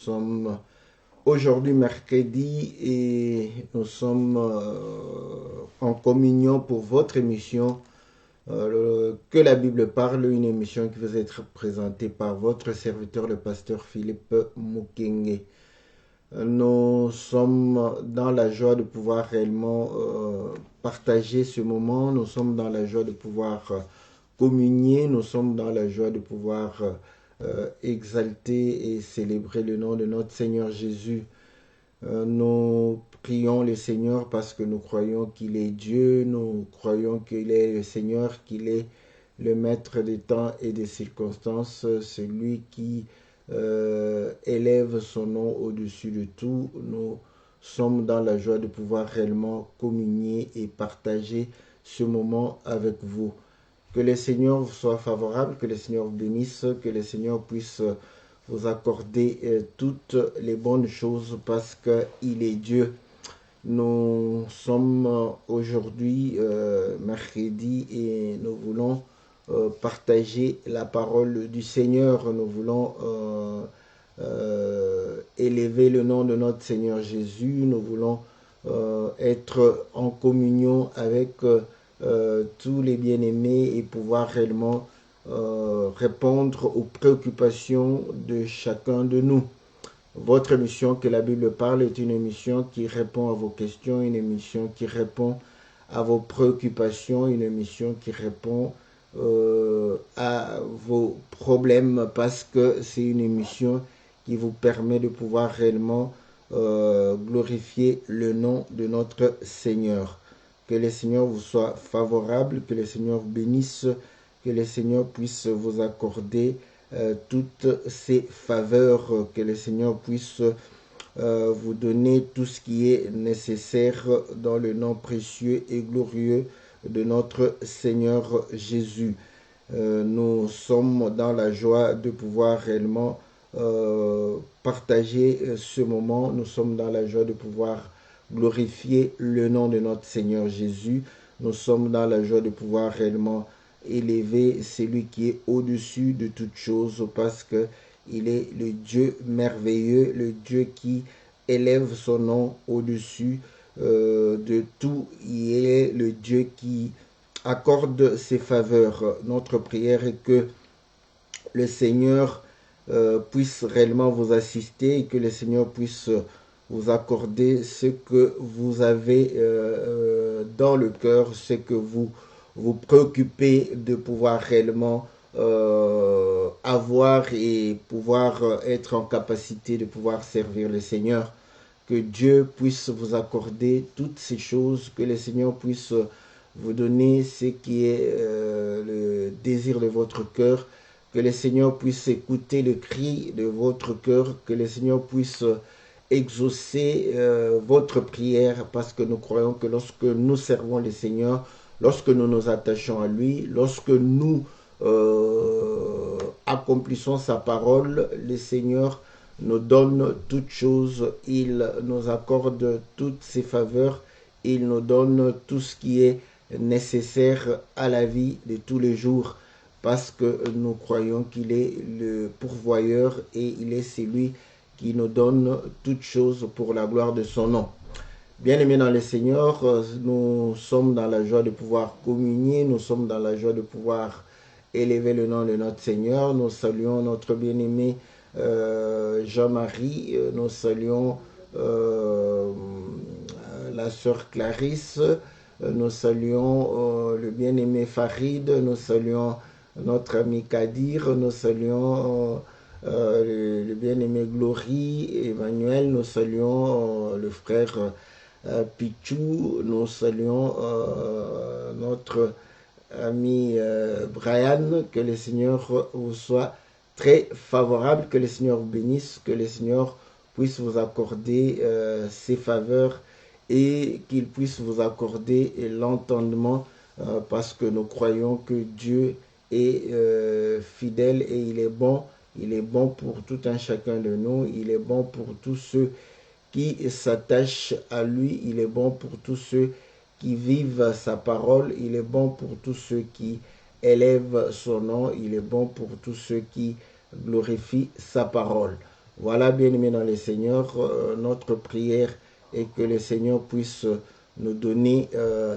sommes aujourd'hui mercredi et nous sommes en communion pour votre émission Que la Bible parle, une émission qui va être présentée par votre serviteur, le pasteur Philippe Mukenge. Nous sommes dans la joie de pouvoir réellement partager ce moment, nous sommes dans la joie de pouvoir communier, nous sommes dans la joie de pouvoir exalter et célébrer le nom de notre Seigneur Jésus. Nous prions le Seigneur parce que nous croyons qu'il est Dieu, nous croyons qu'il est le Seigneur, qu'il est le maître des temps et des circonstances, celui qui élève son nom au-dessus de tout. Nous sommes dans la joie de pouvoir réellement communier et partager ce moment avec vous. Que le Seigneur vous soit favorable, que le Seigneur vous bénisse, que le Seigneur puisse vous accorder toutes les bonnes choses parce qu'il est Dieu. Nous sommes aujourd'hui mercredi et nous voulons partager la parole du Seigneur. Nous voulons élever le nom de notre Seigneur Jésus. Nous voulons être en communion avec tous les bien-aimés et pouvoir réellement répondre aux préoccupations de chacun de nous. Votre émission Que la Bible parle est une émission qui répond à vos questions, une émission qui répond à vos préoccupations, une émission qui répond à vos problèmes parce que c'est une émission qui vous permet de pouvoir réellement glorifier le nom de notre Seigneur. Que le Seigneur vous soit favorable, que le Seigneur vous bénisse, que le Seigneur puisse vous accorder toutes ces faveurs, que le Seigneur puisse vous donner tout ce qui est nécessaire dans le nom précieux et glorieux de notre Seigneur Jésus. Nous sommes dans la joie de pouvoir réellement partager ce moment. Nous sommes dans la joie de pouvoir glorifier le nom de notre Seigneur Jésus. Nous sommes dans la joie de pouvoir réellement élever celui qui est au-dessus de toutes choses parce que il est le Dieu merveilleux, le Dieu qui élève son nom au-dessus de tout. Il est le Dieu qui accorde ses faveurs. Notre prière est que le Seigneur puisse réellement vous assister et que le Seigneur puisse vous accorder ce que vous avez dans le cœur, ce que vous vous préoccupez de pouvoir réellement avoir et pouvoir être en capacité de pouvoir servir le Seigneur. Que Dieu puisse vous accorder toutes ces choses, que le Seigneur puisse vous donner ce qui est le désir de votre cœur, que le Seigneur puisse écouter le cri de votre cœur, que le Seigneur puisse exaucer votre prière, parce que nous croyons que lorsque nous servons le Seigneur, lorsque nous nous attachons à lui, lorsque nous accomplissons sa parole, le Seigneur nous donne toutes choses, il nous accorde toutes ses faveurs, il nous donne tout ce qui est nécessaire à la vie de tous les jours, parce que nous croyons qu'il est le pourvoyeur et il est celui qui nous donne toutes choses pour la gloire de son nom. Bien-aimés dans le Seigneur, nous sommes dans la joie de pouvoir communier, nous sommes dans la joie de pouvoir élever le nom de notre Seigneur. Nous saluons notre bien-aimé Jean-Marie, nous saluons la sœur Clarisse, nous saluons le bien-aimé Farid, nous saluons notre ami Kadir, nous saluons le bien-aimé Glory, Emmanuel, nous saluons le frère Pichou, nous saluons notre ami Brian, que le Seigneur vous soit très favorable, que le Seigneur vous bénisse, que le Seigneur puisse vous accorder ses faveurs et qu'il puisse vous accorder l'entendement parce que nous croyons que Dieu est fidèle et il est bon pour tout un chacun de nous, il est bon pour tous ceux qui s'attachent à lui, il est bon pour tous ceux qui vivent sa parole, il est bon pour tous ceux qui élèvent son nom, il est bon pour tous ceux qui glorifient sa parole. Voilà, bien-aimés dans le Seigneur, notre prière est que le Seigneur puisse nous donner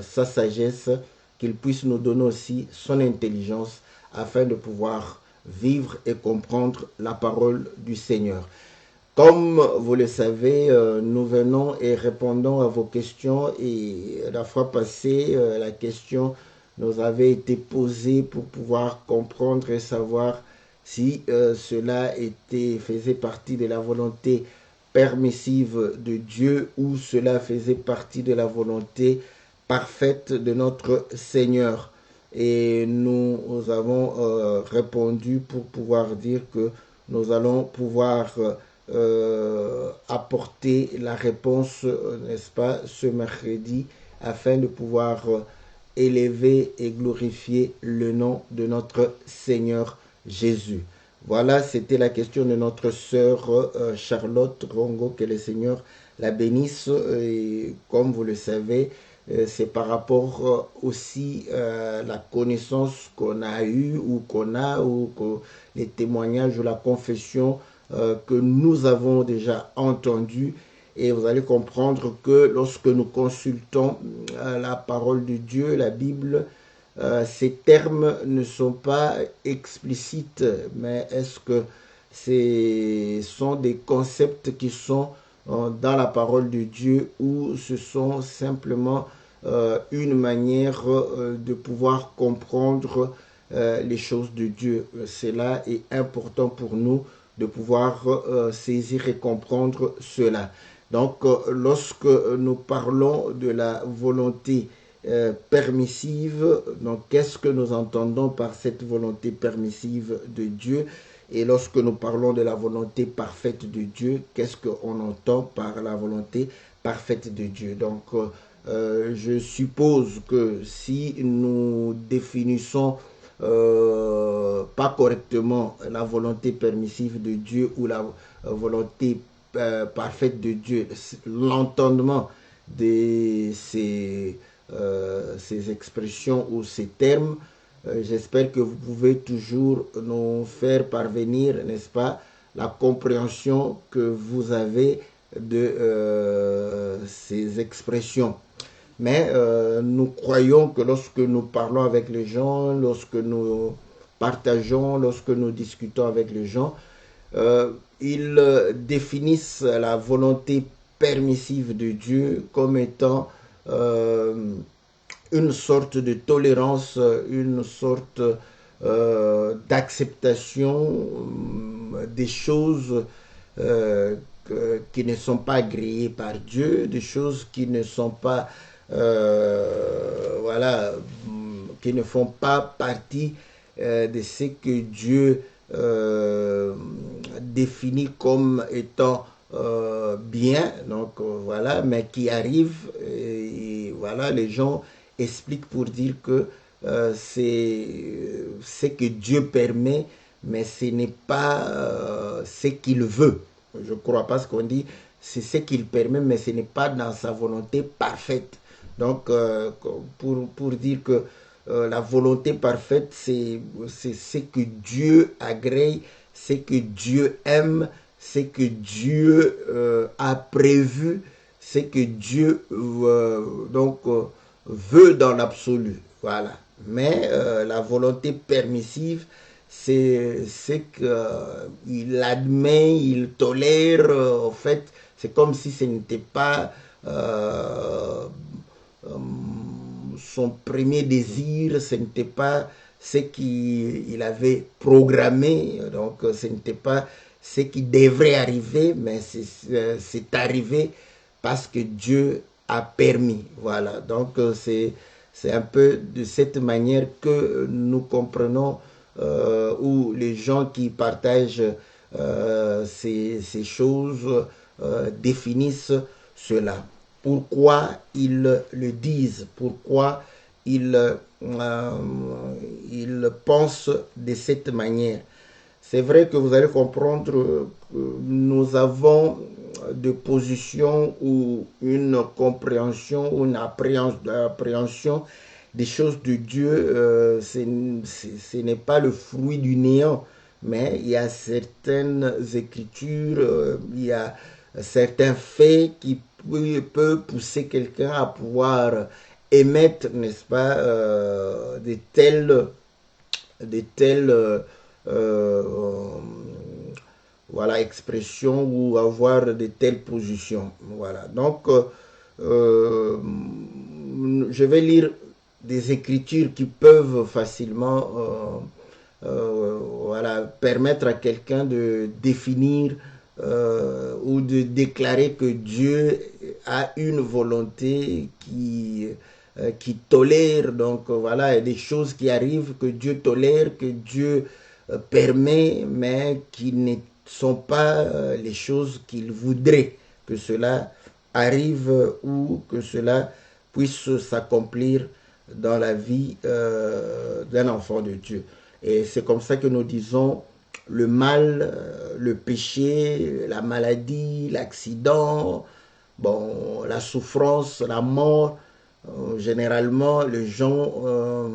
sa sagesse, qu'il puisse nous donner aussi son intelligence afin de pouvoir vivre et comprendre la parole du Seigneur. Comme vous le savez, nous venons et répondons à vos questions et la fois passée, la question nous avait été posée pour pouvoir comprendre et savoir si cela faisait partie de la volonté permissive de Dieu ou cela faisait partie de la volonté parfaite de notre Seigneur. Et nous avons répondu pour pouvoir dire que nous allons pouvoir apporter la réponse, n'est-ce pas, ce mercredi, afin de pouvoir élever et glorifier le nom de notre Seigneur Jésus. Voilà, c'était la question de notre sœur Charlotte Rongo, que le Seigneur la bénisse. Et comme vous le savez, c'est par rapport aussi à la connaissance qu'on a eue ou qu'on a, ou les témoignages ou la confession que nous avons déjà entendu. Et vous allez comprendre que lorsque nous consultons la parole de Dieu, la Bible, ces termes ne sont pas explicites, mais est-ce que ce sont des concepts qui sont dans la parole de Dieu ou ce sont simplement une manière de pouvoir comprendre les choses de Dieu. Cela est important pour nous de pouvoir saisir et comprendre cela. Donc, lorsque nous parlons de la volonté permissive, donc qu'est-ce que nous entendons par cette volonté permissive de Dieu? Et lorsque nous parlons de la volonté parfaite de Dieu, qu'est-ce qu'on entend par la volonté parfaite de Dieu? Donc, je suppose que si nous définissons pas correctement la volonté permissive de Dieu ou la volonté parfaite de Dieu, l'entendement de ces expressions ou ces termes, j'espère que vous pouvez toujours nous faire parvenir, n'est-ce pas, la compréhension que vous avez de ces expressions. Mais nous croyons que lorsque nous parlons avec les gens, lorsque nous partageons, lorsque nous discutons avec les gens, ils définissent la volonté permissive de Dieu comme étant une sorte de tolérance, une sorte d'acceptation des choses qui ne sont pas agréées par Dieu, des choses qui ne sont pas voilà, qui ne font pas partie de ce que Dieu définit comme étant bien, donc voilà, mais qui arrivent et voilà, les gens expliquent pour dire que c'est ce que Dieu permet, mais ce n'est pas ce qu'il veut. Je ne crois pas ce qu'on dit, c'est ce qu'il permet, mais ce n'est pas dans sa volonté parfaite. Donc, pour dire que la volonté parfaite, c'est ce que Dieu agrée, ce que Dieu aime, ce que Dieu a prévu, ce que Dieu veut dans l'absolu. Voilà. Mais la volonté permissive, c'est ce qu'il admet, il tolère. En fait, c'est comme si ce n'était pas son premier désir, ce n'était pas ce qu'il avait programmé, donc ce n'était pas ce qui devrait arriver, mais c'est arrivé parce que Dieu a permis. Voilà, donc c'est un peu de cette manière que nous comprenons où les gens qui partagent ces choses définissent cela. Pourquoi ils le disent, pourquoi ils pensent de cette manière. C'est vrai que vous allez comprendre que nous avons des positions ou une compréhension ou une appréhension des choses de Dieu. Ce n'est pas le fruit du néant. mais il y a certaines écritures, il y a certains faits qui peuvent pousser quelqu'un à pouvoir émettre, n'est-ce pas, de telles voilà, expressions ou avoir de telles positions. Voilà. Donc, je vais lire des écritures qui peuvent facilement voilà, permettre à quelqu'un de définir ou de déclarer que Dieu a une volonté qui tolère. Donc voilà, il y a des choses qui arrivent que Dieu tolère, que Dieu permet, mais qui ne sont pas les choses qu'il voudrait que cela arrive ou que cela puisse s'accomplir dans la vie d'un enfant de Dieu. Et c'est comme ça que nous disons le mal, le péché, la maladie, l'accident, bon, la souffrance, la mort. Généralement, les gens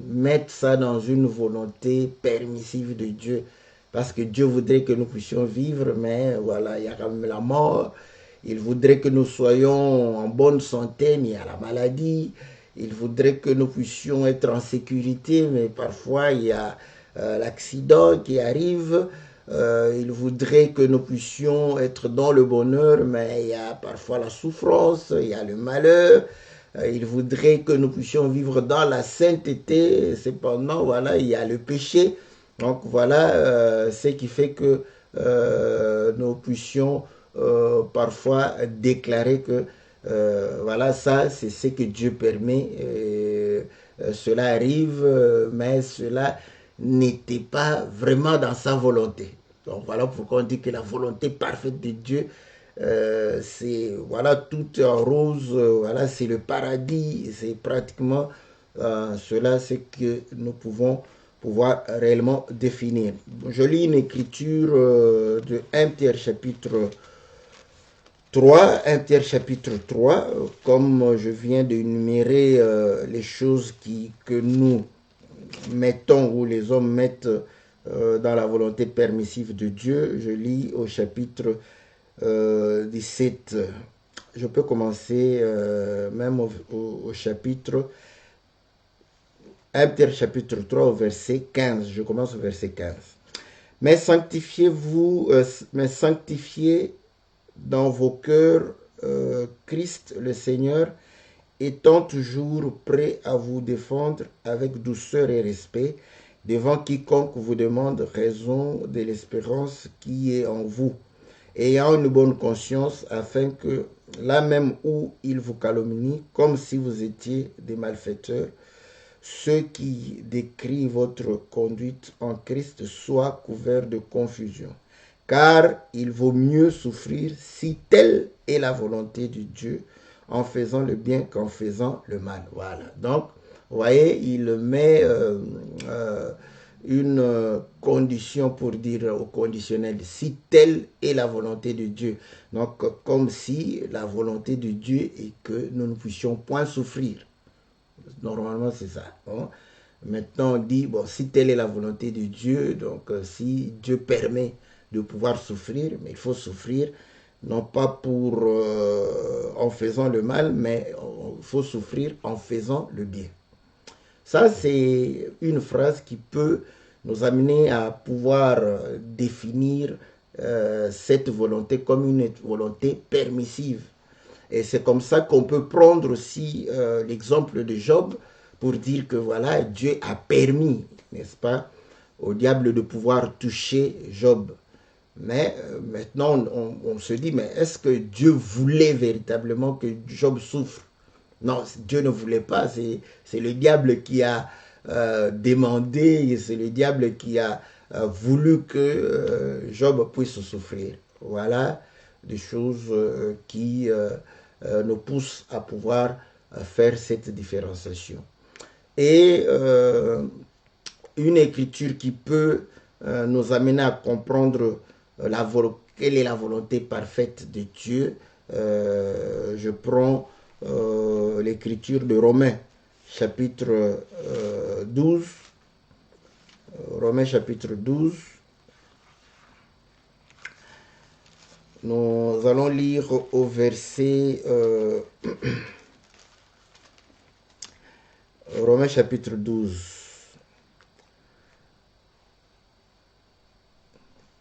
mettent ça dans une volonté permissive de Dieu. Parce que Dieu voudrait que nous puissions vivre, mais voilà, il y a quand même la mort. Il voudrait que nous soyons en bonne santé, mais il y a la maladie. Il voudrait que nous puissions être en sécurité, mais parfois il y a l'accident qui arrive. Il voudrait que nous puissions être dans le bonheur, mais il y a parfois la souffrance, il y a le malheur. Il voudrait que nous puissions vivre dans la sainteté. Cependant, voilà, il y a le péché. Donc voilà ce qui fait que nous puissions parfois déclarer que voilà, ça c'est ce que Dieu permet. Cela arrive, mais cela n'était pas vraiment dans sa volonté. Donc voilà pourquoi on dit que la volonté parfaite de Dieu, c'est voilà, tout en rose, voilà, c'est le paradis, c'est pratiquement cela, c'est que nous pouvons pouvoir réellement définir. Je lis une écriture de 1 Pierre chapitre 3, 1 Pierre chapitre 3, comme je viens d'énumérer les choses que nous mettons ou les hommes mettent dans la volonté permissive de Dieu. Je lis au chapitre 17. Je peux commencer même au chapitre 1 Pierre chapitre 3 au verset 15. Je commence au verset 15. Mais sanctifiez-vous, mais sanctifiez dans vos cœurs Christ le Seigneur, étant toujours prêt à vous défendre avec douceur et respect devant quiconque vous demande raison de l'espérance qui est en vous, ayant une bonne conscience, afin que là même où il vous calomnie, comme si vous étiez des malfaiteurs, ceux qui décrient votre conduite en Christ soient couverts de confusion. Car il vaut mieux souffrir si telle est la volonté de Dieu en faisant le bien qu'en faisant le mal. Voilà. Donc, vous voyez, il met une condition pour dire au conditionnel, si telle est la volonté de Dieu. Donc, comme si la volonté de Dieu est que nous ne puissions point souffrir. Normalement, c'est ça. Hein? Maintenant, on dit, bon, si telle est la volonté de Dieu, donc si Dieu permet de pouvoir souffrir, mais il faut souffrir, non pas pour en faisant le mal, mais il faut souffrir en faisant le bien. Ça, c'est une phrase qui peut nous amener à pouvoir définir cette volonté comme une volonté permissive. Et c'est comme ça qu'on peut prendre aussi l'exemple de Job pour dire que voilà, Dieu a permis, n'est-ce pas, au diable de pouvoir toucher Job. Mais maintenant, on se dit, mais est-ce que Dieu voulait véritablement que Job souffre? Non, Dieu ne voulait pas, c'est le diable qui a demandé, c'est le diable qui a voulu que Job puisse souffrir. Voilà des choses qui nous poussent à pouvoir faire cette différenciation. Et une écriture qui peut nous amener à comprendre quelle est la volonté parfaite de Dieu. Je prends l'écriture de Romains, chapitre 12. Romains, chapitre 12. Nous allons lire au verset Romains chapitre 12.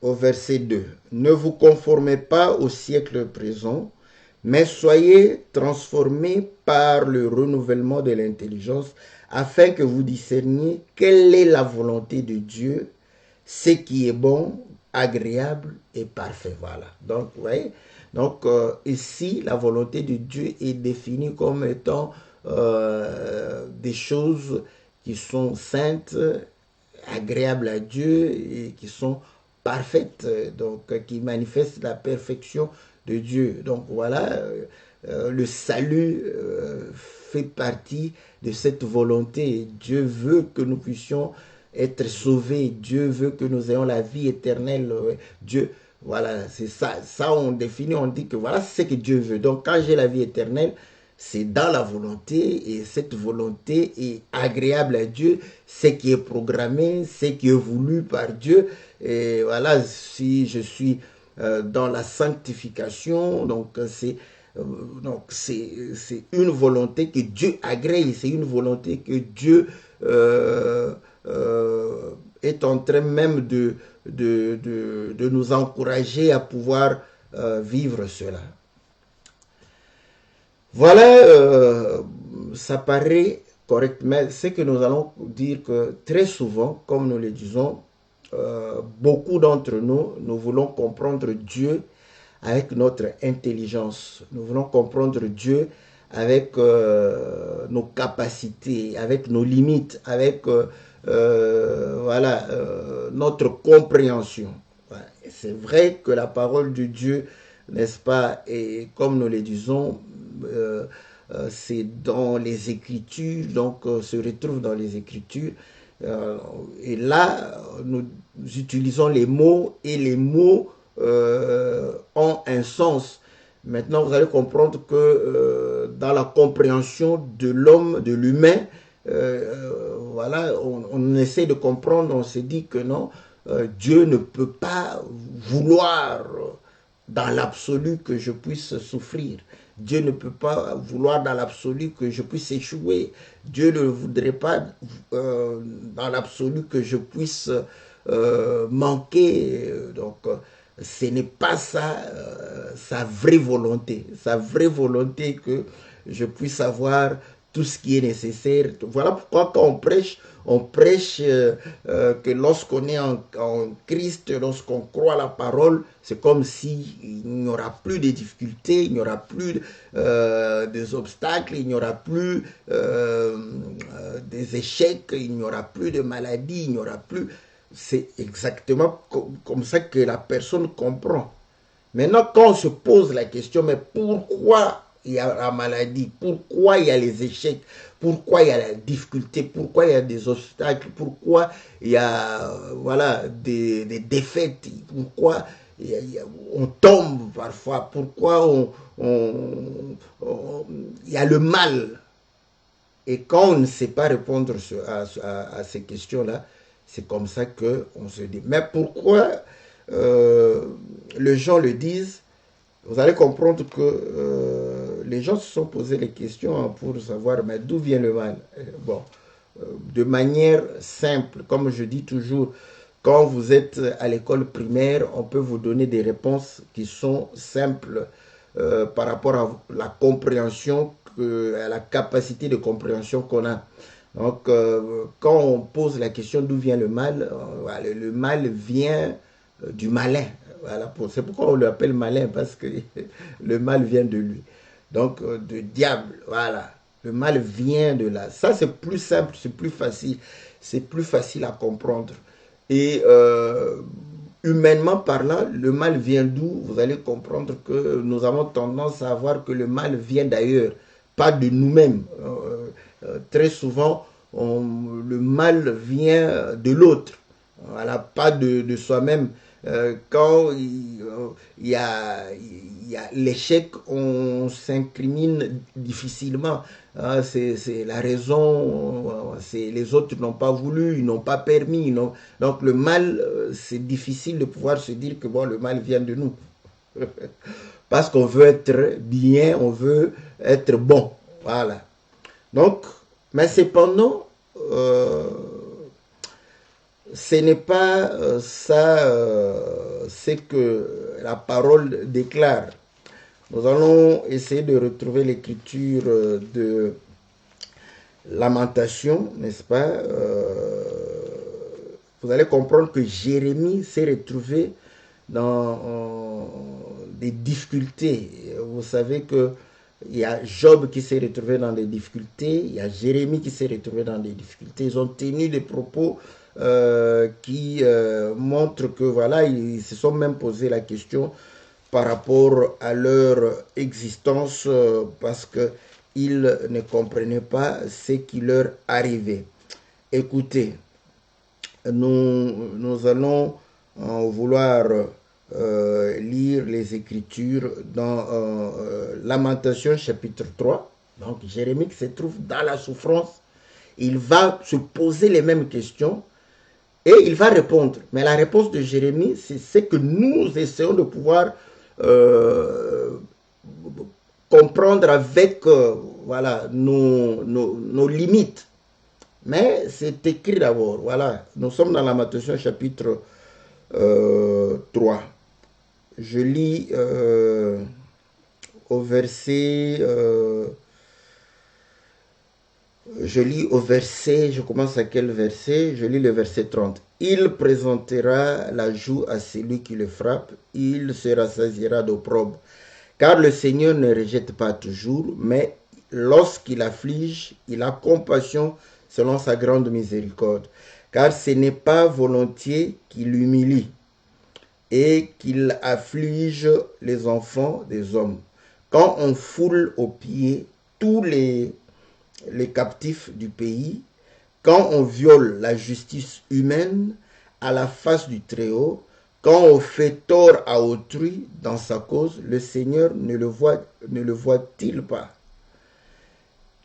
Au verset 2. Ne vous conformez pas au siècle présent, mais soyez transformés par le renouvellement de l'intelligence, afin que vous discerniez quelle est la volonté de Dieu, ce qui est bon, agréable et parfait. Voilà. Donc, vous voyez, donc ici, la volonté de Dieu est définie comme étant des choses qui sont saintes, agréables à Dieu et qui sont parfaites, donc qui manifestent la perfection de Dieu. Donc voilà, le salut fait partie de cette volonté. Dieu veut que nous puissions être sauvés. Dieu veut que nous ayons la vie éternelle. Dieu, voilà, c'est ça. Ça, on définit, on dit que voilà, c'est ce que Dieu veut. Donc, quand j'ai la vie éternelle, c'est dans la volonté, et cette volonté est agréable à Dieu, ce qui est programmé, ce qui est voulu par Dieu. Et voilà, si je suis dans la sanctification, donc c'est une volonté que Dieu agrée, c'est une volonté que Dieu est en train même de nous encourager à pouvoir vivre cela. Voilà, ça paraît correct, mais ce que nous allons dire que très souvent, comme nous le disons, beaucoup d'entre nous, nous voulons comprendre Dieu avec notre intelligence. Nous voulons comprendre Dieu avec nos capacités, avec nos limites, avec voilà, notre compréhension. Voilà. C'est vrai que la parole de Dieu, n'est-ce pas, et comme nous le disons, c'est dans les Écritures, donc se retrouve dans les Écritures. Et là, nous utilisons les mots et les mots ont un sens. Maintenant, vous allez comprendre que dans la compréhension de l'homme, de l'humain, voilà, on essaie de comprendre, on se dit que non, Dieu ne peut pas vouloir dans l'absolu que je puisse souffrir. Dieu ne peut pas vouloir dans l'absolu que je puisse échouer. Dieu ne voudrait pas dans l'absolu que je puisse manquer. Donc, ce n'est pas ça, sa vraie volonté. Sa vraie volonté que je puisse avoir tout ce qui est nécessaire. Voilà pourquoi quand on prêche que lorsqu'on est en Christ, lorsqu'on croit la parole, c'est comme s'il n'y aura plus de difficultés, il n'y aura plus des obstacles, il n'y aura plus des échecs, il n'y aura plus de maladies, il n'y aura plus... C'est exactement comme ça que la personne comprend. Maintenant, quand on se pose la question, mais pourquoi il y a la maladie, pourquoi il y a les échecs, pourquoi il y a la difficulté, pourquoi il y a des obstacles, pourquoi il y a voilà, des défaites, pourquoi on tombe parfois, pourquoi il y a le mal. Et quand on ne sait pas répondre à ces questions-là, c'est comme ça qu'on se dit. Mais pourquoi les gens le disent? Vous allez comprendre que les gens se sont posé les questions pour savoir mais d'où vient le mal. Bon, de manière simple, comme je dis toujours, quand vous êtes à l'école primaire, on peut vous donner des réponses qui sont simples par rapport à la compréhension, à la capacité de compréhension qu'on a. Donc, quand on pose la question d'où vient le mal, le mal vient du malin. Voilà, c'est pourquoi on l'appelle malin, parce que le mal vient de lui. Donc, de diable, voilà. Le mal vient de là. Ça, c'est plus simple, c'est plus facile. C'est plus facile à comprendre. Et humainement parlant, le mal vient d'où? Vous allez comprendre que nous avons tendance à voir que le mal vient d'ailleurs, pas de nous-mêmes. Très souvent, le mal vient de l'autre, voilà, pas de soi-même. Quand il y a l'échec, on s'incrimine difficilement. C'est la raison, les autres n'ont pas voulu, ils n'ont pas permis. Donc le mal, c'est difficile de pouvoir se dire que bon, le mal vient de nous. Parce qu'on veut être bien, on veut être bon. Voilà. Donc, mais cependant, ce n'est pas ça, c'est que la parole déclare. Nous allons essayer de retrouver l'écriture de Lamentation, n'est-ce pas? Vous allez comprendre que Jérémie s'est retrouvé dans des difficultés. Vous savez que il y a Job qui s'est retrouvé dans des difficultés, il y a Jérémie qui s'est retrouvé dans des difficultés. Ils ont tenu des propos qui montrent que voilà, ils se sont même posé la question par rapport à leur existence parce qu'ils ne comprenaient pas ce qui leur arrivait. Écoutez, nous allons vouloir lire les Écritures dans Lamentation chapitre 3. Donc Jérémie qui se trouve dans la souffrance, il va se poser les mêmes questions et il va répondre. Mais la réponse de Jérémie, c'est ce que nous essayons de pouvoir comprendre avec voilà, nos limites. Mais c'est écrit d'abord. Voilà, nous sommes dans Lamentation chapitre 3. Je lis au verset... je commence à quel verset? Je lis le verset 30. Il présentera la joue à celui qui le frappe, il se rassasiera d'opprobre. Car le Seigneur ne rejette pas toujours, mais lorsqu'il afflige, il a compassion selon sa grande miséricorde. Car ce n'est pas volontiers qu'il humilie et qu'il afflige les enfants des hommes. Quand on foule aux pieds tous les captifs du pays, quand on viole la justice humaine à la face du Très-Haut, quand on fait tort à autrui dans sa cause, le Seigneur ne le voit-il pas?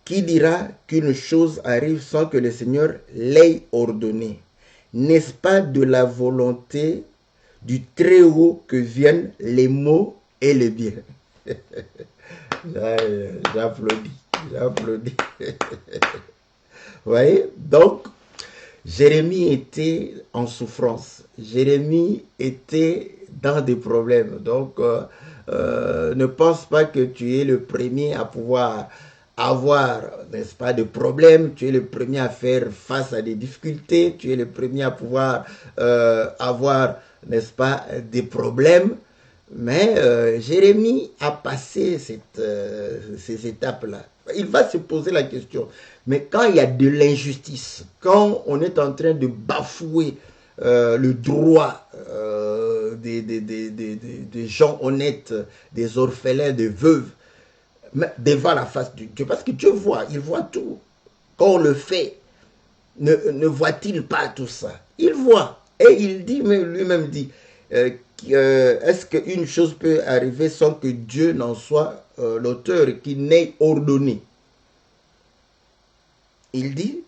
Qui dira qu'une chose arrive sans que le Seigneur l'ait ordonné? N'est-ce pas de la volonté du Très-Haut que viennent les maux et les biens? J'applaudis, j'applaudis. Vous voyez? Donc, Jérémie était en souffrance. Jérémie était dans des problèmes. Donc, ne pense pas que tu es le premier à pouvoir avoir, n'est-ce pas, des problèmes. Tu es le premier à faire face à des difficultés. Tu es le premier à pouvoir avoir, n'est-ce pas, des problèmes. Mais Jérémie a passé ces étapes-là. Il va se poser la question. Mais quand il y a de l'injustice, quand on est en train de bafouer le droit des gens honnêtes, des orphelins, des veuves, devant la face de Dieu, parce que Dieu voit, il voit tout. Quand on le fait, ne voit-il pas tout ça? Il voit. Et il dit, lui-même dit, est-ce qu'une chose peut arriver sans que Dieu n'en soit l'auteur, qui n'ait ordonné? Il dit,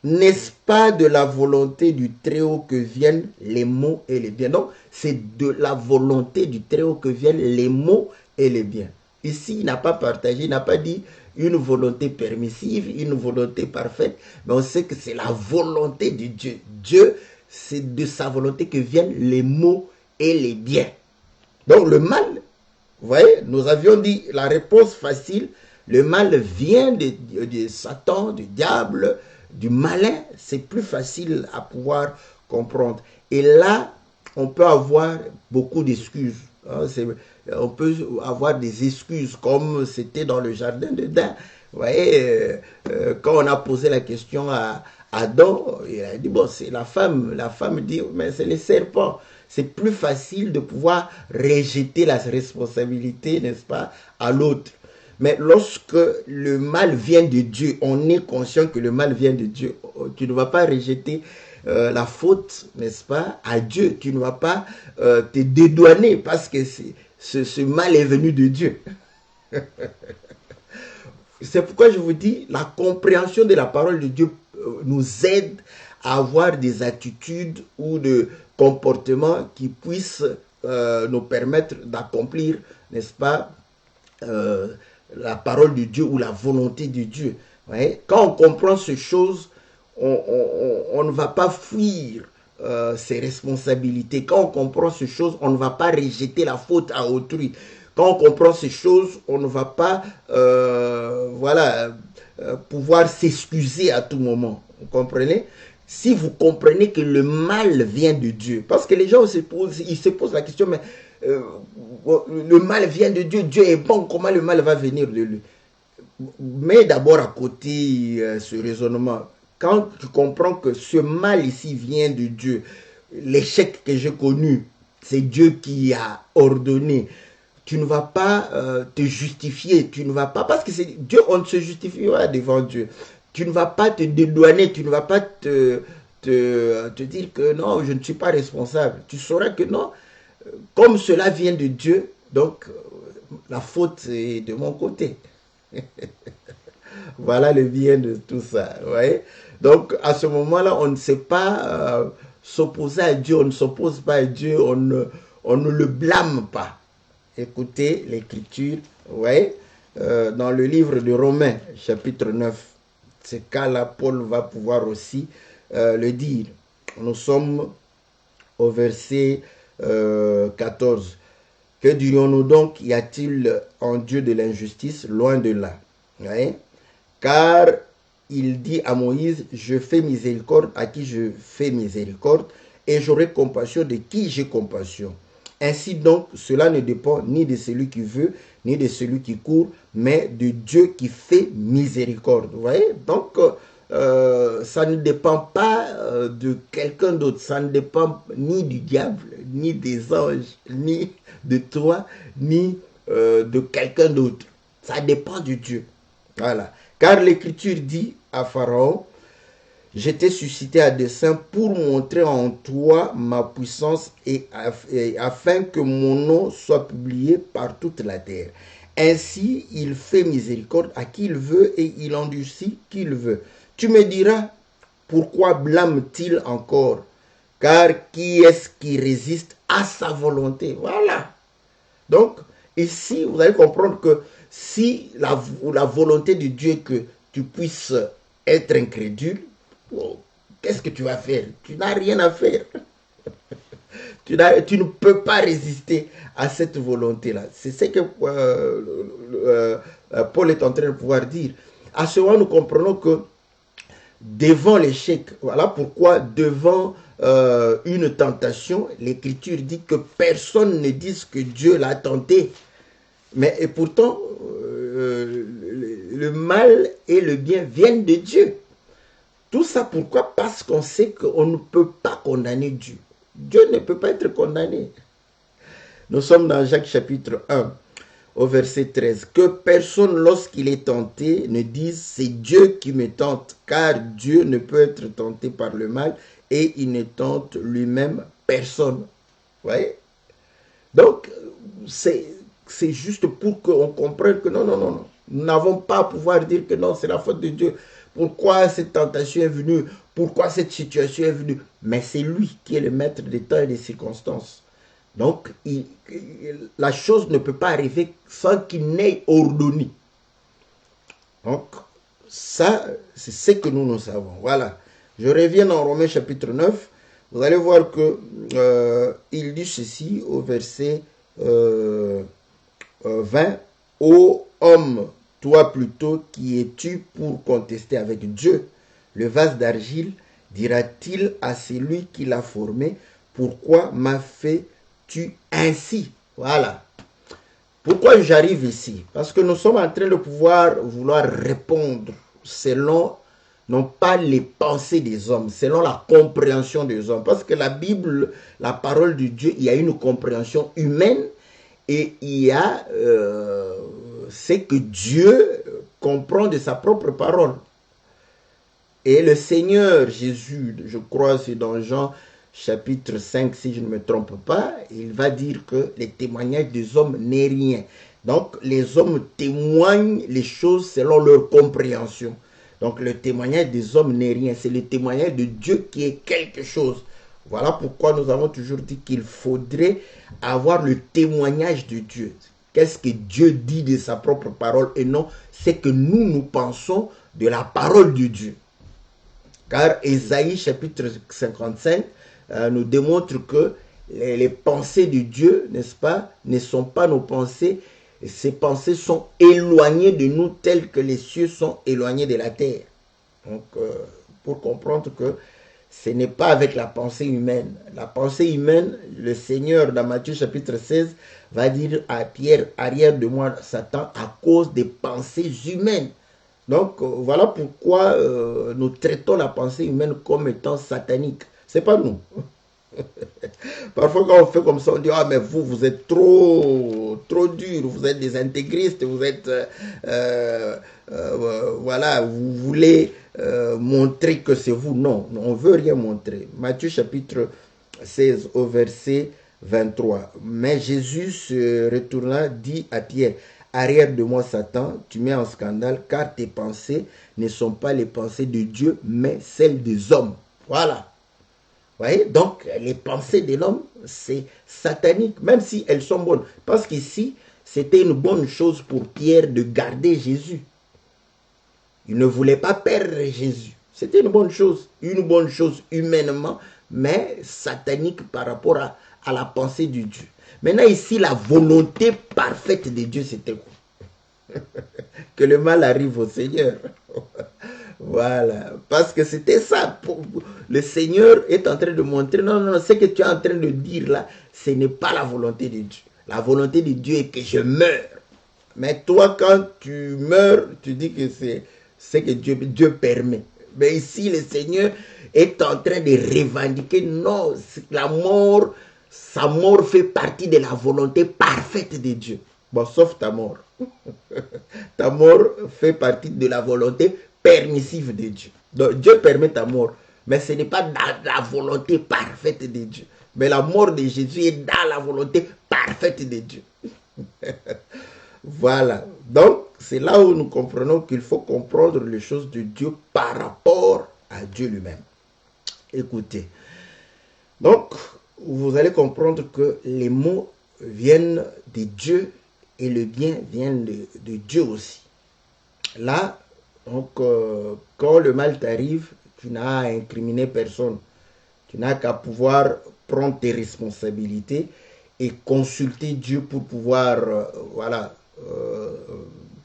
n'est-ce pas de la volonté du Très-Haut que viennent les maux et les biens? Donc, c'est de la volonté du Très-Haut que viennent les maux et les biens. Ici, il n'a pas partagé, il n'a pas dit une volonté permissive, une volonté parfaite, mais on sait que c'est la volonté de Dieu. Dieu, c'est de sa volonté que viennent les maux et les biens. Donc, le mal, vous voyez, nous avions dit la réponse facile, le mal vient de Satan, du diable, du malin. C'est plus facile à pouvoir comprendre. Et là, on peut avoir beaucoup d'excuses. On peut avoir des excuses comme c'était dans le jardin d'Éden. Vous voyez, quand on a posé la question à Adam, il a dit, bon, c'est la femme. La femme dit, mais c'est les serpents. C'est plus facile de pouvoir rejeter la responsabilité, n'est-ce pas, à l'autre. Mais lorsque le mal vient de Dieu, on est conscient que le mal vient de Dieu. Tu ne vas pas rejeter la faute, n'est-ce pas, à Dieu. Tu ne vas pas te dédouaner parce que ce mal est venu de Dieu. C'est pourquoi je vous dis, la compréhension de la parole de Dieu nous aide à avoir des attitudes ou des comportements qui puissent nous permettre d'accomplir, n'est-ce pas, la parole de Dieu ou la volonté de Dieu. Ouais? Quand on comprend ces choses, on ne va pas fuir ses responsabilités. Quand on comprend ces choses, on ne va pas rejeter la faute à autrui. Quand on comprend ces choses, on ne va pas pouvoir s'excuser à tout moment. Vous comprenez? Si vous comprenez que le mal vient de Dieu, parce que les gens se posent la question, mais le mal vient de Dieu, Dieu est bon, comment le mal va venir de lui? Mets d'abord à côté ce raisonnement. Quand tu comprends que ce mal ici vient de Dieu, l'échec que j'ai connu, c'est Dieu qui a ordonné. Tu ne vas pas te justifier, tu ne vas pas, parce que c'est Dieu, on ne se justifie pas devant Dieu. Tu ne vas pas te dédouaner, tu ne vas pas te dire que non, je ne suis pas responsable. Tu sauras que non, comme cela vient de Dieu, donc la faute est de mon côté. Voilà le bien de tout ça. Ouais? Donc à ce moment-là, on ne sait pas s'opposer à Dieu, on ne s'oppose pas à Dieu, on ne le blâme pas. Écoutez l'écriture, ouais, dans le livre de Romains, chapitre 9. Ce cas-là, Paul va pouvoir aussi le dire. Nous sommes au verset 14. Que dirions-nous donc? Y a-t-il en Dieu de l'injustice? Loin de là. Ouais? Car il dit à Moïse, je fais miséricorde à qui je fais miséricorde, et j'aurai compassion de qui j'ai compassion. Ainsi donc, cela ne dépend ni de celui qui veut, ni de celui qui court, mais de Dieu qui fait miséricorde. Vous voyez? Donc, ça ne dépend pas de quelqu'un d'autre, ça ne dépend ni du diable, ni des anges, ni de toi, ni de quelqu'un d'autre. Ça dépend de Dieu. Voilà. Car l'Écriture dit à Pharaon, je t'ai suscité à dessein pour montrer en toi ma puissance et afin que mon nom soit publié par toute la terre. Ainsi, il fait miséricorde à qui il veut et il endurcit qui il veut. Tu me diras, pourquoi blâme-t-il encore? Car qui est-ce qui résiste à sa volonté? Voilà. Donc, ici, vous allez comprendre que si la volonté de Dieu est que tu puisses être incrédule, qu'est-ce que tu vas faire? Tu n'as rien à faire. Tu ne peux pas résister à cette volonté-là. C'est ce que Paul est en train de pouvoir dire. À ce moment, nous comprenons que devant l'échec, voilà pourquoi devant une tentation, l'Écriture dit que personne ne dise que Dieu l'a tenté. Mais et pourtant, le mal et le bien viennent de Dieu. Tout ça pourquoi? Parce qu'on sait qu'on ne peut pas condamner Dieu. Dieu ne peut pas être condamné. Nous sommes dans Jacques chapitre 1, au verset 13. Que personne, lorsqu'il est tenté, ne dise c'est Dieu qui me tente, car Dieu ne peut être tenté par le mal et il ne tente lui-même personne. Vous voyez? Donc, c'est juste pour qu'on comprenne que non, nous n'avons pas à pouvoir dire que non, c'est la faute de Dieu. Pourquoi cette tentation est venue? Pourquoi cette situation est venue? Mais c'est lui qui est le maître des temps et des circonstances. Donc, la chose ne peut pas arriver sans qu'il n'ait ordonné. Donc, ça, c'est ce que nous savons. Voilà. Je reviens dans Romains chapitre 9. Vous allez voir que il dit ceci au verset 20. Ô homme, toi plutôt, qui es-tu pour contester avec Dieu? Le vase d'argile dira-t-il à celui qui l'a formé, pourquoi m'as fait-tu ainsi? Voilà. Pourquoi j'arrive ici? Parce que nous sommes en train de vouloir répondre selon, non pas les pensées des hommes, selon la compréhension des hommes. Parce que la Bible, la parole de Dieu, il y a une compréhension humaine et il y a ce que Dieu comprend de sa propre parole. Et le Seigneur Jésus, je crois c'est dans Jean chapitre 5, si je ne me trompe pas, il va dire que les témoignages des hommes n'est rien. Donc les hommes témoignent les choses selon leur compréhension. Donc le témoignage des hommes n'est rien, c'est le témoignage de Dieu qui est quelque chose. Voilà pourquoi nous avons toujours dit qu'il faudrait avoir le témoignage de Dieu. Qu'est-ce que Dieu dit de sa propre parole et non c'est que nous pensons de la parole de Dieu. Car Ésaïe chapitre 55 nous démontre que les pensées de Dieu, n'est-ce pas, ne sont pas nos pensées. Ces pensées sont éloignées de nous telles que les cieux sont éloignés de la terre. Donc, pour comprendre que ce n'est pas avec la pensée humaine. La pensée humaine, le Seigneur, dans Matthieu chapitre 16, va dire à Pierre, arrière de moi, Satan, à cause des pensées humaines. Donc, voilà pourquoi nous traitons la pensée humaine comme étant satanique. Ce n'est pas nous. Parfois, quand on fait comme ça, on dit, ah, mais vous êtes trop dur, vous êtes des intégristes, vous êtes, voilà, vous voulez montrer que c'est vous. Non, on ne veut rien montrer. Matthieu chapitre 16 au verset 23. Mais Jésus se retourna, dit à Pierre, arrière de moi, Satan, tu mets en scandale, car tes pensées ne sont pas les pensées de Dieu, mais celles des hommes. Voilà. Vous voyez, donc les pensées de l'homme, c'est satanique, même si elles sont bonnes. Parce qu'ici, c'était une bonne chose pour Pierre de garder Jésus. Il ne voulait pas perdre Jésus. C'était une bonne chose humainement, mais satanique par rapport à la pensée de Dieu. Maintenant ici, la volonté parfaite de Dieu, c'était quoi? Que le mal arrive au Seigneur. Voilà, parce que c'était ça. Le Seigneur est en train de montrer, non, non, ce que tu es en train de dire là, ce n'est pas la volonté de Dieu. La volonté de Dieu est que je meure. Mais toi, quand tu meurs, tu dis que c'est que Dieu permet. Mais ici, le Seigneur est en train de revendiquer, non, la mort, sa mort fait partie de la volonté parfaite de Dieu. Bon, sauf ta mort. Ta mort fait partie de la volonté permissive de Dieu. Donc Dieu permet ta mort, mais ce n'est pas dans la volonté parfaite de Dieu. Mais la mort de Jésus est dans la volonté parfaite de Dieu. Voilà. Donc, c'est là où nous comprenons qu'il faut comprendre les choses de Dieu par rapport à Dieu lui-même. Écoutez. Donc, vous allez comprendre que les mots viennent de Dieu et le bien vient de Dieu aussi. Là, donc, quand le mal t'arrive, tu n'as à incriminer personne. Tu n'as qu'à pouvoir prendre tes responsabilités et consulter Dieu pour pouvoir, voilà,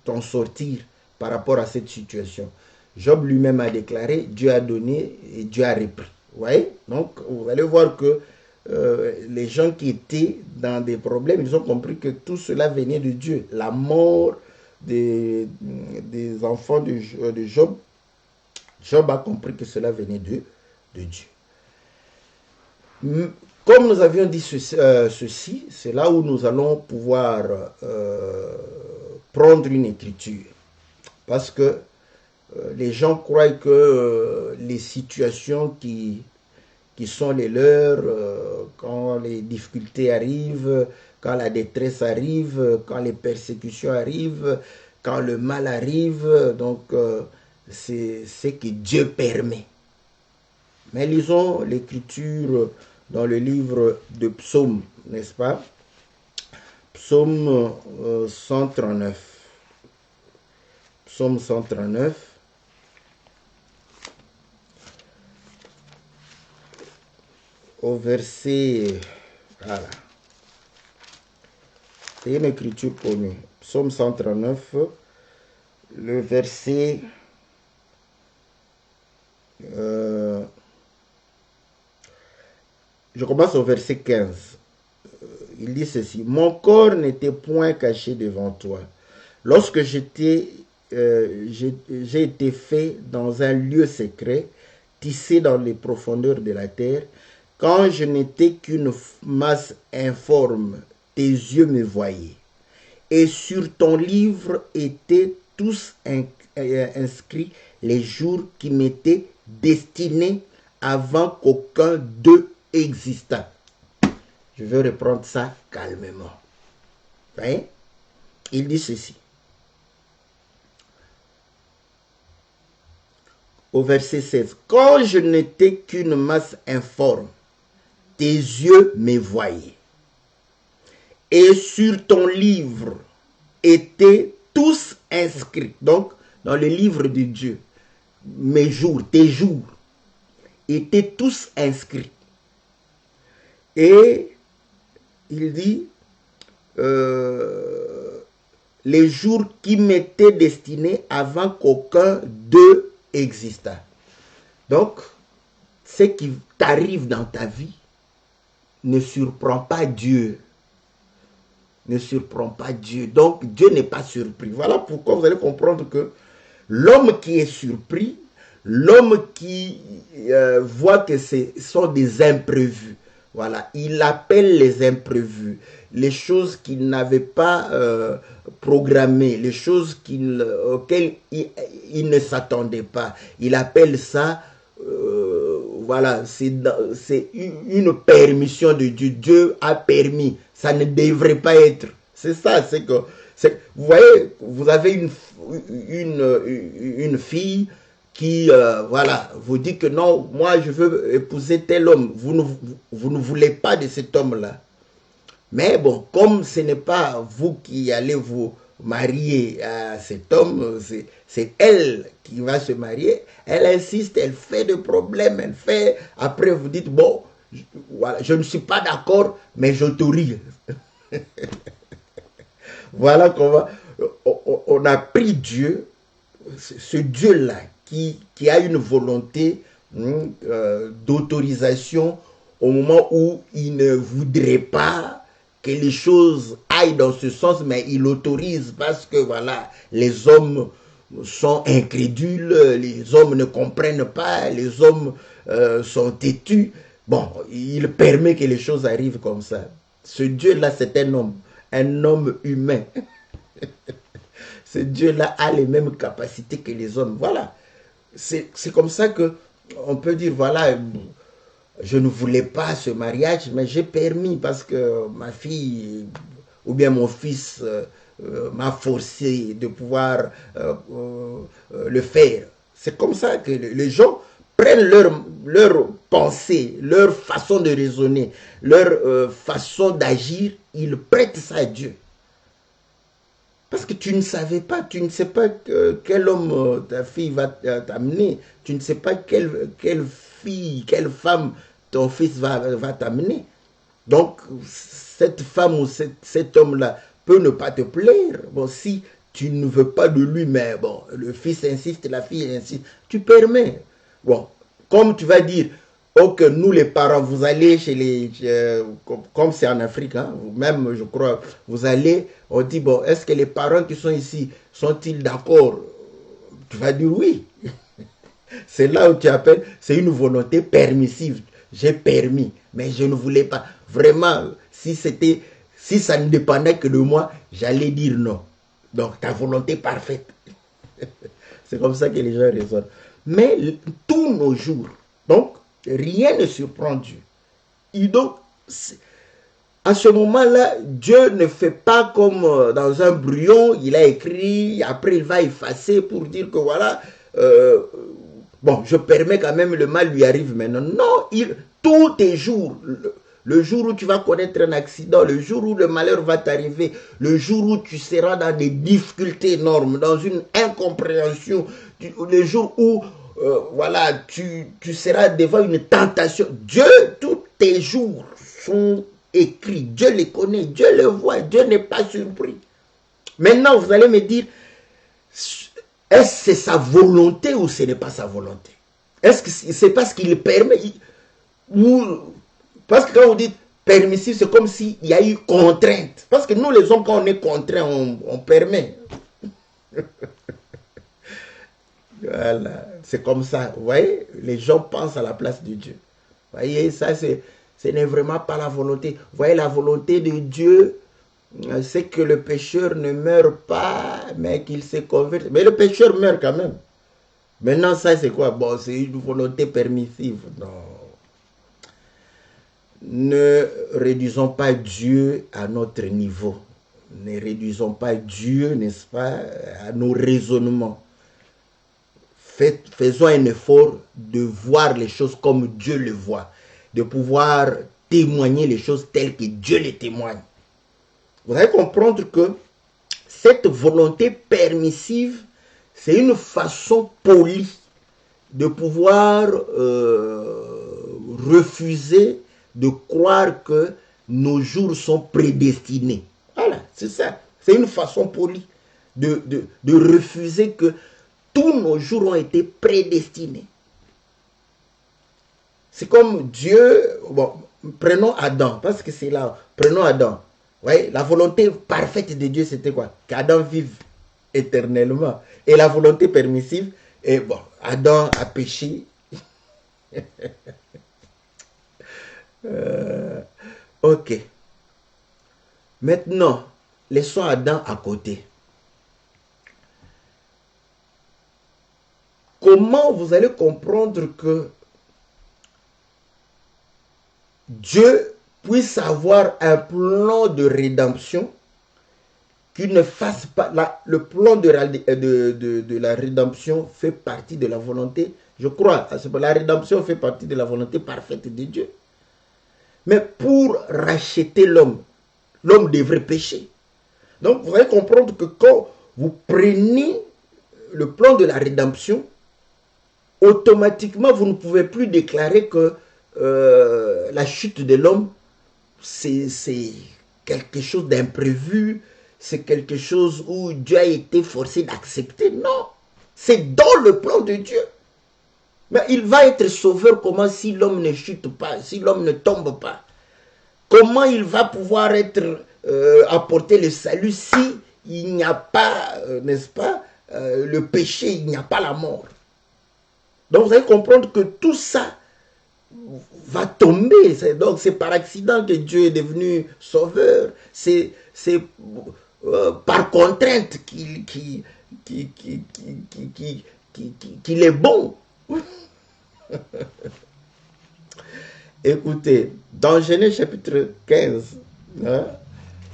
t'en sortir par rapport à cette situation. Job lui-même a déclaré, Dieu a donné et Dieu a repris. Vous voyez? Donc, vous allez voir que les gens qui étaient dans des problèmes, ils ont compris que tout cela venait de Dieu. La mort des enfants de Job, Job a compris que cela venait de Dieu. Comme nous avions dit ceci, c'est là où nous allons pouvoir prendre une écriture. Parce que les gens croient que les situations qui sont les leurs, quand les difficultés arrivent, quand la détresse arrive, quand les persécutions arrivent, quand le mal arrive, donc c'est ce que Dieu permet. Mais lisons l'écriture dans le livre de Psaume, n'est-ce pas? Psaume 139. Psaume 139. Au verset, voilà, c'est une écriture connue. Psaume 139, le verset, je commence au verset 15. Il dit ceci, mon corps n'était point caché devant toi. Lorsque j'ai été fait dans un lieu secret, tissé dans les profondeurs de la terre, quand je n'étais qu'une masse informe, tes yeux me voyaient. Et sur ton livre étaient tous inscrits les jours qui m'étaient destinés avant qu'aucun d'eux existât. Je vais reprendre ça calmement. Voyez? Il dit ceci. Au verset 16. Quand je n'étais qu'une masse informe, tes yeux me voyaient. Et sur ton livre étaient tous inscrits. Donc, dans le livre de Dieu, mes jours, tes jours, étaient tous inscrits. Et il dit, les jours qui m'étaient destinés avant qu'aucun d'eux existât. Donc, ce qui t'arrive dans ta vie ne surprend pas Dieu. Ne surprend pas Dieu. Donc, Dieu n'est pas surpris. Voilà pourquoi vous allez comprendre que l'homme qui est surpris, l'homme qui voit que ce sont des imprévus, voilà, il appelle les imprévus, les choses qu'il n'avait pas programmées, les choses auxquelles il ne s'attendait pas. Il appelle ça, voilà, c'est une permission de Dieu. Dieu a permis, ça ne devrait pas être. C'est ça, c'est que, vous voyez, vous avez une fille qui, voilà, vous dit que non, moi je veux épouser tel homme. Vous ne voulez pas de cet homme-là. Mais bon, comme ce n'est pas vous qui allez vous marier à cet homme, c'est elle qui va se marier. Elle insiste, elle fait des problèmes, elle fait... Après, vous dites, bon, voilà, je ne suis pas d'accord, mais j'autorise. Voilà comment on a pris Dieu, ce Dieu-là, qui a une volonté d'autorisation au moment où il ne voudrait pas que les choses aillent dans ce sens, mais il autorise parce que voilà, les hommes sont incrédules, les hommes ne comprennent pas, les hommes sont têtus. Bon, il permet que les choses arrivent comme ça. Ce Dieu-là, c'est un homme humain. Ce Dieu-là a les mêmes capacités que les hommes. Voilà. C'est comme ça que on peut dire, voilà, je ne voulais pas ce mariage, mais j'ai permis parce que ma fille ou bien mon fils m'a forcé de pouvoir le faire. C'est comme ça que les gens prennent leur pensée, leur façon de raisonner, leur façon d'agir, ils prêtent ça à Dieu. Parce que tu ne savais pas, tu ne sais pas quel homme ta fille va t'amener, tu ne sais pas quelle fille, quelle femme ton fils va t'amener. Donc, cette femme ou cet homme-là peut ne pas te plaire. Bon, si tu ne veux pas de lui, mais bon, le fils insiste, la fille insiste, tu permets. Bon, comme tu vas dire, ok, nous les parents, vous allez chez les... comme c'est en Afrique, hein, même je crois, vous allez, on dit, bon, est-ce que les parents qui sont ici, sont-ils d'accord? Tu vas dire oui. C'est là où tu appelles, c'est une volonté permissive. J'ai permis, mais je ne voulais pas. Vraiment, si ça ne dépendait que de moi, j'allais dire non. Donc, ta volonté parfaite. C'est comme ça que les gens raisonnent. Mais tous nos jours, donc, rien ne surprend Dieu. Et donc, à ce moment-là, Dieu ne fait pas comme dans un brouillon, il a écrit, après il va effacer pour dire que voilà, bon, je permets quand même le mal lui arrive maintenant. Non, tous tes jours, le jour où tu vas connaître un accident, le jour où le malheur va t'arriver, le jour où tu seras dans des difficultés énormes, dans une incompréhension, le jour où voilà, tu seras devant une tentation. Dieu, tous tes jours sont écrits. Dieu les connaît, Dieu les voit, Dieu n'est pas surpris. Maintenant, vous allez me dire, est-ce que c'est sa volonté ou ce n'est pas sa volonté? Est-ce que c'est parce qu'il permet ou parce que quand vous dites permissif, c'est comme s'il y a eu contrainte. Parce que nous, les hommes, quand on est contraint, on permet. Voilà, c'est comme ça. Vous voyez, les gens pensent à la place de Dieu. Vous voyez, ça, ce n'est vraiment pas la volonté. Vous voyez, la volonté de Dieu, c'est que le pécheur ne meure pas, mais qu'il se convertisse. Mais le pécheur meurt quand même. Maintenant, ça, c'est quoi? Bon, c'est une volonté permissive. Non. Ne réduisons pas Dieu à notre niveau. Ne réduisons pas Dieu, n'est-ce pas, à nos raisonnements. Faisons un effort de voir les choses comme Dieu le voit. De pouvoir témoigner les choses telles que Dieu les témoigne. Vous allez comprendre que cette volonté permissive, c'est une façon polie de pouvoir refuser de croire que nos jours sont prédestinés. Voilà, c'est ça. C'est une façon polie de refuser que tous nos jours ont été prédestinés. C'est comme Dieu, bon, prenons Adam, parce que c'est là, prenons Adam. Ouais, la volonté parfaite de Dieu, c'était quoi? Qu'Adam vive éternellement. Et la volonté permissive, et bon, Adam a péché. Ok. Maintenant, laissons Adam à côté. Comment vous allez comprendre que Dieu puisse avoir un plan de rédemption qui ne fasse pas... le plan de la rédemption fait partie de la volonté, je crois, la rédemption fait partie de la volonté parfaite de Dieu. Mais pour racheter l'homme, l'homme devrait pécher. Donc vous allez comprendre que quand vous prenez le plan de la rédemption, automatiquement vous ne pouvez plus déclarer que la chute de l'homme, c'est quelque chose d'imprévu, c'est quelque chose où Dieu a été forcé d'accepter. Non, c'est dans le plan de Dieu. Mais il va être sauveur comment si l'homme ne chute pas, si l'homme ne tombe pas? Comment il va pouvoir être apporter le salut si il n'y a pas, n'est-ce pas, le péché, il n'y a pas la mort? Donc vous allez comprendre que tout ça va tomber. Donc c'est par accident que Dieu est devenu sauveur. C'est par contrainte qu'il est bon. Écoutez, dans Genèse chapitre 15, hein,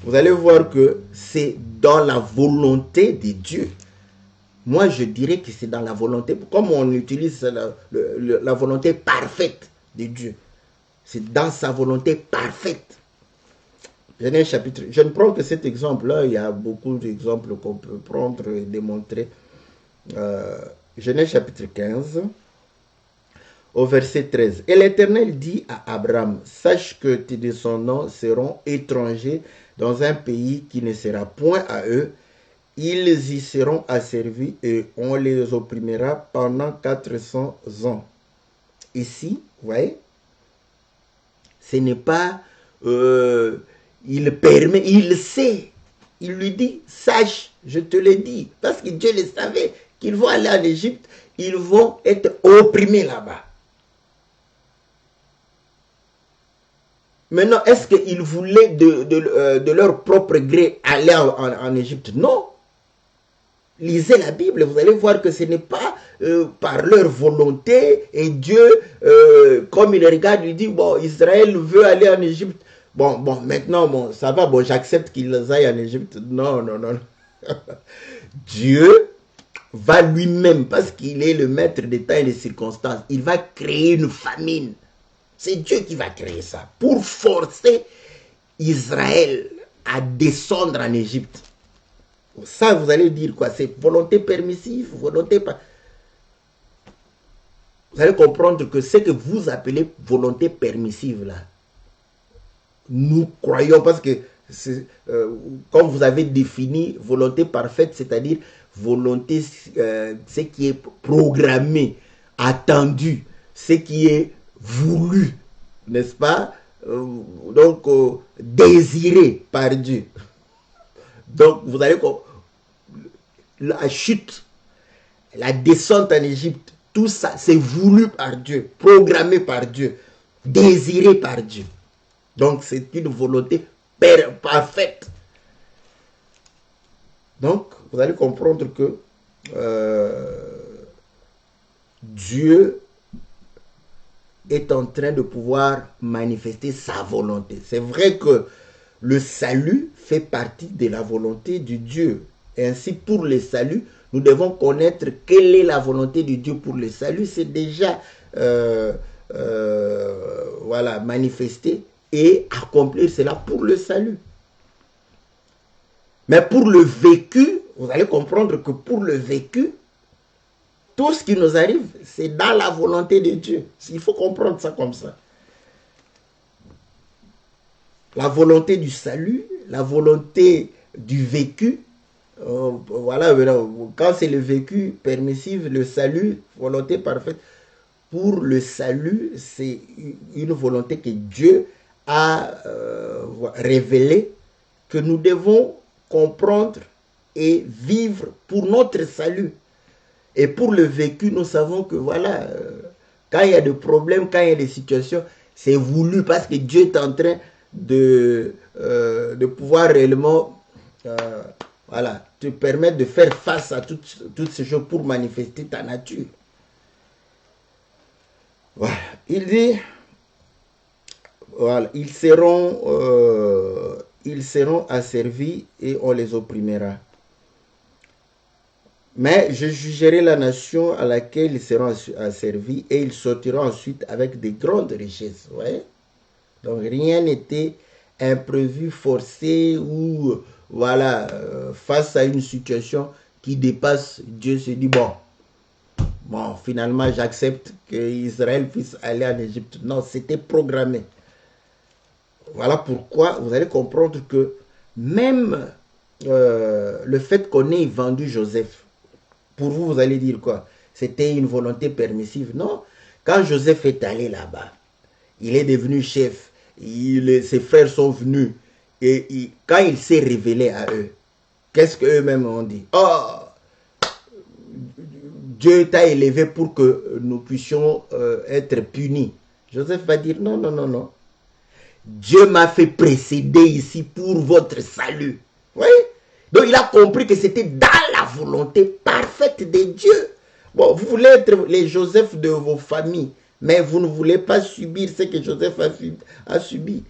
vous allez voir que c'est dans la volonté de Dieu. Moi, je dirais que c'est dans la volonté, comme on utilise la volonté parfaite de Dieu. C'est dans sa volonté parfaite. Genèse chapitre... Je ne prends que cet exemple-là, il y a beaucoup d'exemples qu'on peut prendre et démontrer. Genèse chapitre 15, au verset 13. Et l'Éternel dit à Abraham, sache que tes descendants seront étrangers dans un pays qui ne sera point à eux. Ils y seront asservis et on les opprimera pendant 400 ans. Ici, vous voyez, ce n'est pas, il permet, il sait, il lui dit, sache, je te le dis, parce que Dieu le savait, qu'ils vont aller en Égypte, ils vont être opprimés là-bas. Maintenant, est-ce qu'ils voulaient de leur propre gré aller en Égypte? Non. Lisez la Bible, vous allez voir que ce n'est pas par leur volonté. Et Dieu, comme il regarde, il dit, bon, Israël veut aller en Égypte. Bon, maintenant, bon, ça va, bon, j'accepte qu'ils aillent en Égypte. Non, non, non. Dieu va lui-même, parce qu'il est le maître des temps et des circonstances, il va créer une famine. C'est Dieu qui va créer ça pour forcer Israël à descendre en Égypte. Ça, vous allez dire quoi? C'est volonté permissive, volonté pas. Vous allez comprendre que ce que vous appelez volonté permissive, là, nous croyons, parce que, comme vous avez défini, volonté parfaite, c'est-à-dire volonté, ce qui est programmé, attendu, ce qui est voulu, n'est-ce pas? Donc, désiré par Dieu. Donc, vous allez la chute, la descente en Égypte, tout ça, c'est voulu par Dieu, programmé par Dieu, désiré par Dieu. Donc, c'est une volonté parfaite. Donc, vous allez comprendre que Dieu est en train de pouvoir manifester sa volonté. C'est vrai que le salut fait partie de la volonté de Dieu. Et ainsi, pour le salut, nous devons connaître quelle est la volonté de Dieu pour le salut. C'est déjà voilà, manifesté et accomplir cela pour le salut. Mais pour le vécu, vous allez comprendre que pour le vécu, tout ce qui nous arrive, c'est dans la volonté de Dieu. Il faut comprendre ça comme ça. La volonté du salut, la volonté du vécu, voilà, quand c'est le vécu permissif, le salut, volonté parfaite, pour le salut, c'est une volonté que Dieu a révélée, que nous devons comprendre et vivre pour notre salut. Et pour le vécu, nous savons que voilà, quand il y a des problèmes, quand il y a des situations, c'est voulu parce que Dieu est en train de pouvoir réellement voilà, te permettre de faire face à toutes ces choses pour manifester ta nature. Voilà. Il dit, voilà, ils seront asservis et on les opprimera. Mais je jugerai la nation à laquelle ils seront asservis et ils sortiront ensuite avec de grandes richesses. Ouais? Donc rien n'était imprévu, forcé ou voilà, face à une situation qui dépasse, Dieu se dit bon, finalement j'accepte qu'Israël puisse aller en Égypte. Non, c'était programmé. Voilà pourquoi vous allez comprendre que même le fait qu'on ait vendu Joseph, pour vous, vous allez dire quoi? C'était une volonté permissive? Non. Quand Joseph est allé là-bas, il est devenu chef, ses frères sont venus, et quand il s'est révélé à eux, qu'est-ce qu'eux-mêmes ont dit? Oh, Dieu t'a élevé pour que nous puissions être punis. Joseph va dire non, non, non, non. Dieu m'a fait précéder ici pour votre salut. Oui? Donc il a compris que c'était dans la volonté parfaite de Dieu. Bon, vous voulez être les Joseph de vos familles, mais vous ne voulez pas subir ce que Joseph a subi.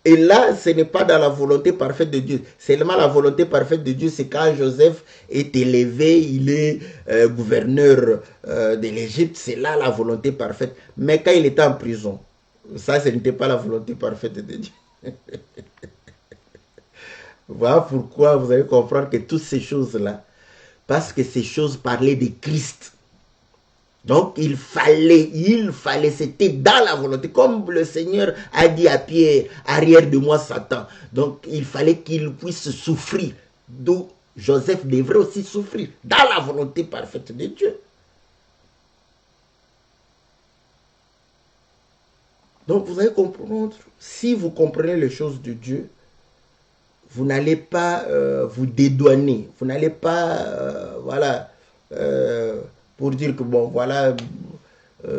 Et là, ce n'est pas dans la volonté parfaite de Dieu. Seulement la volonté parfaite de Dieu, c'est quand Joseph est élevé, il est gouverneur de l'Égypte, c'est là la volonté parfaite. Mais quand il était en prison, ça, ce n'était pas la volonté parfaite de Dieu. Voilà pourquoi vous allez comprendre que toutes ces choses-là, parce que ces choses parlaient de Christ. Donc il fallait, c'était dans la volonté, comme le Seigneur a dit à Pierre, arrière de moi Satan. Donc il fallait qu'il puisse souffrir, d'où Joseph devrait aussi souffrir, dans la volonté parfaite de Dieu. Donc vous allez comprendre, si vous comprenez les choses de Dieu, vous n'allez pas vous dédouaner, vous n'allez pas, voilà, pour dire que bon, voilà,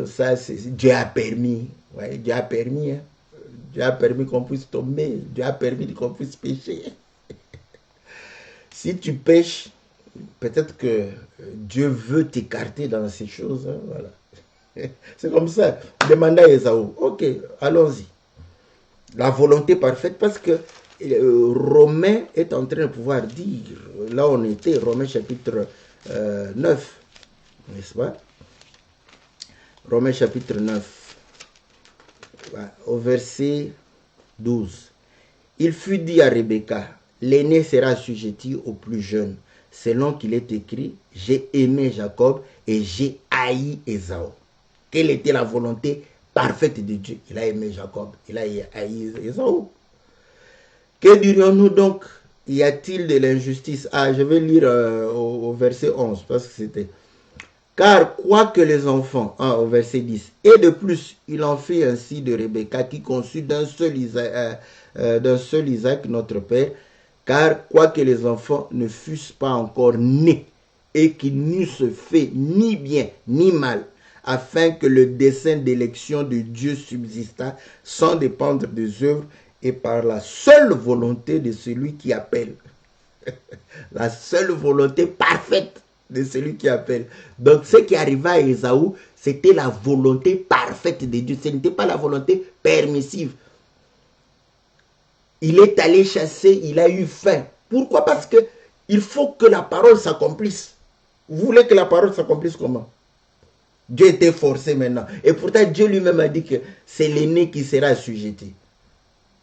ça, Dieu a permis, ouais, Dieu a permis, hein. Dieu a permis qu'on puisse tomber, Dieu a permis qu'on puisse pécher. Si tu pêches, peut-être que Dieu veut t'écarter dans ces choses, hein, voilà. C'est comme ça. Demandez à Esaü. Ok, allons-y. La volonté parfaite, parce que Romain est en train de pouvoir dire, là on était, Romain chapitre 9, n'est-ce pas? Romain chapitre 9, au verset 12. Il fut dit à Rebecca, l'aîné sera assujetti au plus jeune, selon qu'il est écrit, j'ai aimé Jacob et j'ai haï Ésaü. Quelle était la volonté parfaite de Dieu? Il a aimé Jacob, il a haï Ésaü. Que dirions-nous donc? Y a-t-il de l'injustice? Ah, je vais lire au verset 11, parce que c'était... Car quoique les enfants, au verset 10, et de plus, il en fait ainsi de Rebecca, qui conçut d'un seul Isaac, notre père, car quoique les enfants ne fussent pas encore nés, et qu'ils n'eussent fait ni bien ni mal, afin que le dessein d'élection de Dieu subsistât sans dépendre des œuvres et par la seule volonté de celui qui appelle. La seule volonté parfaite de celui qui appelle. Donc ce qui arriva à Ésaü, c'était la volonté parfaite de Dieu. Ce n'était pas la volonté permissive. Il est allé chasser, il a eu faim. Pourquoi? Parce que il faut que la parole s'accomplisse. Vous voulez que la parole s'accomplisse comment? Dieu était forcé maintenant. Et pourtant, Dieu lui-même a dit que c'est l'aîné qui sera assujetti.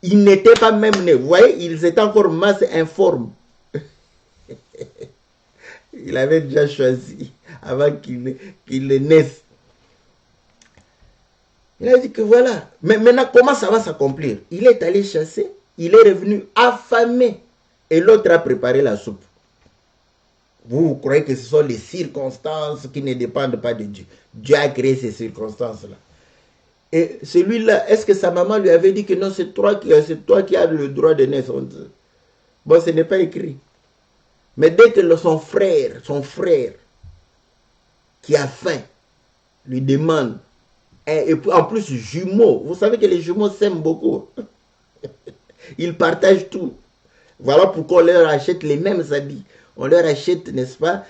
Ils n'étaient pas même nés. Vous voyez, ils étaient encore masse informe. Il avait déjà choisi avant qu'il naisse. Il a dit que voilà. Mais maintenant, comment ça va s'accomplir? Il est allé chasser. Il est revenu affamé. Et l'autre a préparé la soupe. Vous croyez que ce sont les circonstances qui ne dépendent pas de Dieu. Dieu a créé ces circonstances-là. Et celui-là, est-ce que sa maman lui avait dit que non, c'est toi qui as le droit de naître? Bon, ce n'est pas écrit. Mais dès que son frère qui a faim, lui demande, et en plus jumeaux, vous savez que les jumeaux s'aiment beaucoup. Ils partagent tout. Voilà pourquoi on leur achète les mêmes habits. On leur achète, n'est-ce pas,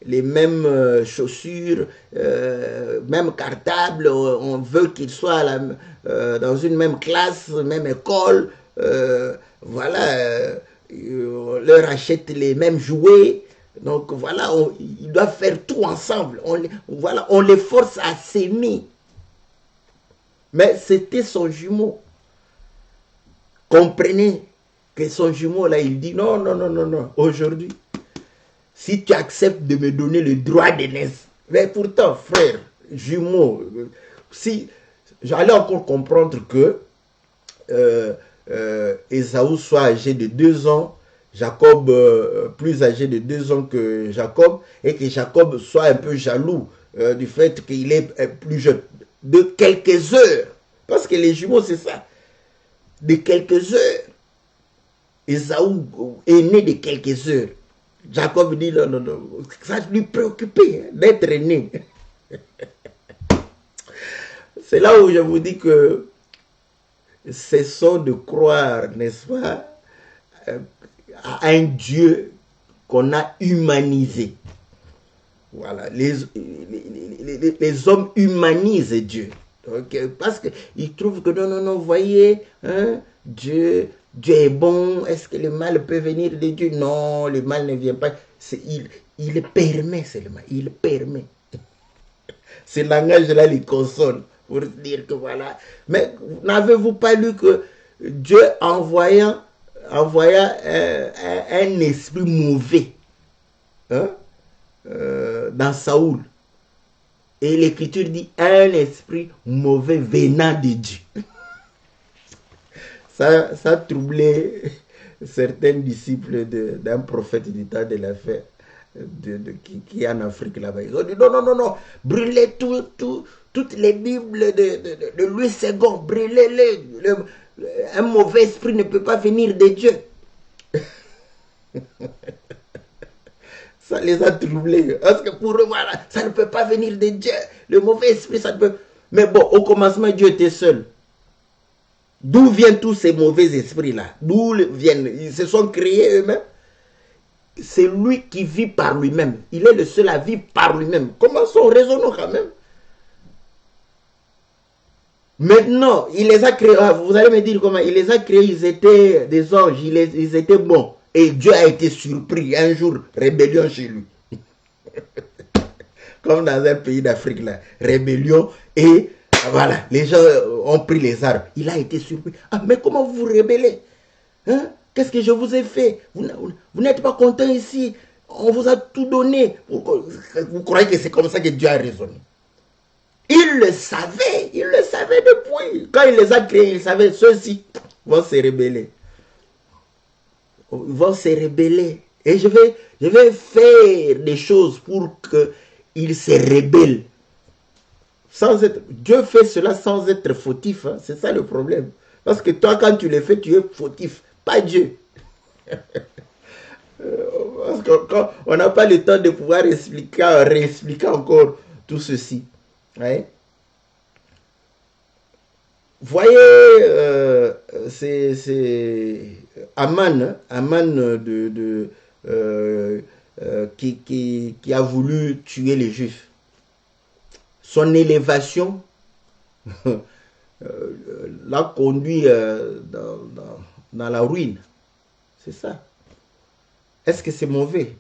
les mêmes chaussures, même cartable. On veut qu'ils soient dans une même classe, même école. Voilà, on leur achète les mêmes jouets. Donc voilà, ils doivent faire tout ensemble. On les force à s'aimer. Mais c'était son jumeau. Comprenez que son jumeau là, il dit non, non, non, non, non. Aujourd'hui, si tu acceptes de me donner le droit de naissance, mais pourtant, frère, jumeau, si j'allais encore comprendre que Ésaü soit âgé de 2 ans, Jacob plus âgé de 2 ans que Jacob, et que Jacob soit un peu jaloux du fait qu'il est plus jeune, de quelques heures, parce que les jumeaux c'est ça, de quelques heures. Ésaü est né de quelques heures. Jacob dit non, non, non, ça lui préoccupait d'être né. C'est là où je vous dis que cessons de croire, n'est-ce pas, à un Dieu qu'on a humanisé. Voilà, les hommes humanisent Dieu. Donc, parce qu'ils trouvent que non, non, non, vous voyez, hein, Dieu est bon, est-ce que le mal peut venir de Dieu? Non, le mal ne vient pas. Il permet seulement, il permet. Ce langage-là les console pour dire que voilà. Mais n'avez-vous pas lu que Dieu envoya un esprit mauvais, hein, dans Saoul? Et l'Écriture dit un esprit mauvais venant de Dieu. Ça troublait certains disciples d'un prophète du temps de la fin qui est en Afrique là-bas. Ils ont dit non, non, non, non, brûlez toutes les Bibles de Louis II, brûlez-les. Un mauvais esprit ne peut pas venir de Dieu. Ça les a troublés. Parce que pour eux, voilà, ça ne peut pas venir de Dieu. Le mauvais esprit, ça ne peut. Mais bon, au commencement, Dieu était seul. D'où viennent tous ces mauvais esprits-là? D'où viennent? Ils se sont créés eux-mêmes. C'est lui qui vit par lui-même. Il est le seul à vivre par lui-même. Commençons, raisonnons quand même. Maintenant, il les a créés. Vous allez me dire comment? Il les a créés, ils étaient des anges, ils étaient bons. Et Dieu a été surpris un jour, rébellion chez lui. Comme dans un pays d'Afrique, là. Rébellion et voilà, les gens ont pris les armes. Il a été surpris. Ah, mais comment vous vous rébellez? Hein? Qu'est-ce que je vous ai fait? Vous n'êtes pas content ici. On vous a tout donné. Vous croyez que c'est comme ça que Dieu a raisonné? Il le savait depuis. Quand il les a créés, il savait ceux-ci vont se rebeller. Vont se rebeller. Et je vais faire des choses pour qu'ils se rebellent. Dieu fait cela sans être fautif. Hein? C'est ça le problème. Parce que toi, quand tu le fais, tu es fautif. Pas Dieu. Parce qu'on n'a pas le temps de pouvoir réexpliquer encore tout ceci. Ouais. Voyez, c'est Aman qui a voulu tuer les Juifs. Son élévation l'a conduit dans la ruine. C'est ça. Est-ce que c'est mauvais?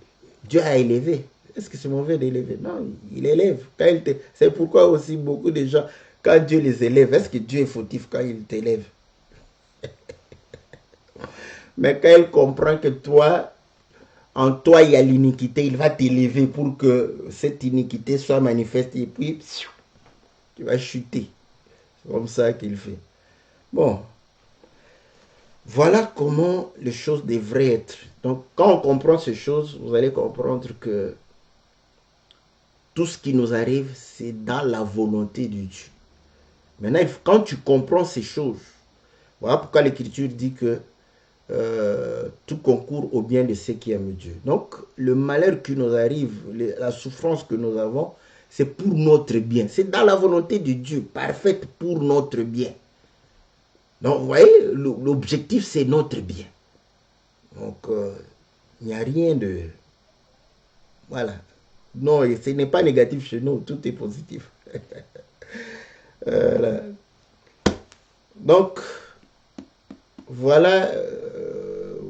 Dieu a élevé. Est-ce que c'est mauvais d'élever? Non, il élève. C'est pourquoi aussi beaucoup de gens, Quand Dieu les élève, est-ce que Dieu est fautif quand il t'élève? Mais quand il comprend que toi, en toi, il y a l'iniquité, il va t'élever pour que cette iniquité soit manifeste et puis tu vas chuter. C'est comme ça qu'il fait. Bon, voilà comment les choses devraient être. Donc, quand on comprend ces choses, vous allez comprendre que tout ce qui nous arrive, c'est dans la volonté de Dieu. Maintenant, quand tu comprends ces choses, voilà pourquoi l'Écriture dit que tout concourt au bien de ceux qui aiment Dieu. Donc, le malheur qui nous arrive, la souffrance que nous avons, c'est pour notre bien. C'est dans la volonté de Dieu, parfaite pour notre bien. Donc, vous voyez, l'objectif, c'est notre bien. Donc, il n'y a rien de... Voilà. Non, ce n'est pas négatif chez nous, tout est positif. Voilà. Donc, voilà,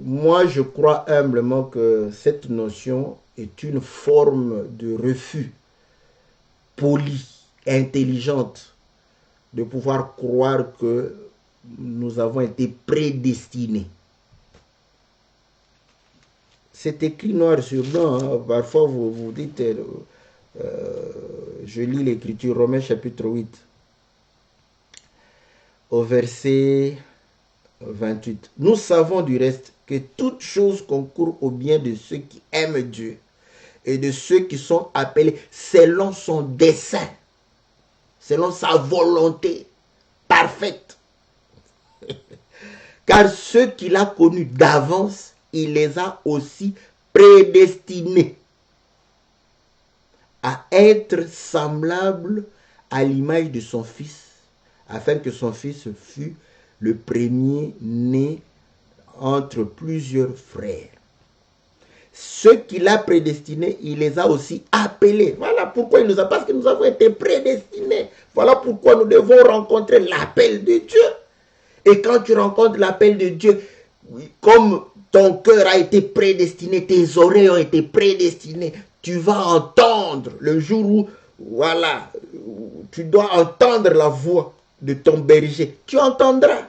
moi je crois humblement que cette notion est une forme de refus polie, intelligente, de pouvoir croire que nous avons été prédestinés. C'est écrit noir sur blanc, hein. Parfois vous vous dites, je lis l'écriture, Romains chapitre 8, au verset 28. Nous savons du reste que toute chose concourt au bien de ceux qui aiment Dieu et de ceux qui sont appelés selon son dessein, selon sa volonté parfaite. Car ceux qu'il a connus d'avance, il les a aussi prédestinés à être semblables à l'image de son Fils, afin que son Fils fût le premier-né entre plusieurs frères. Ceux qu'il a prédestinés, il les a aussi appelés. Voilà pourquoi il nous a, parce que nous avons été prédestinés. Voilà pourquoi nous devons rencontrer l'appel de Dieu. Et quand tu rencontres l'appel de Dieu, comme ton cœur a été prédestiné, tes oreilles ont été prédestinées, tu vas entendre le jour où, voilà, tu dois entendre la voix de ton berger. Tu entendras.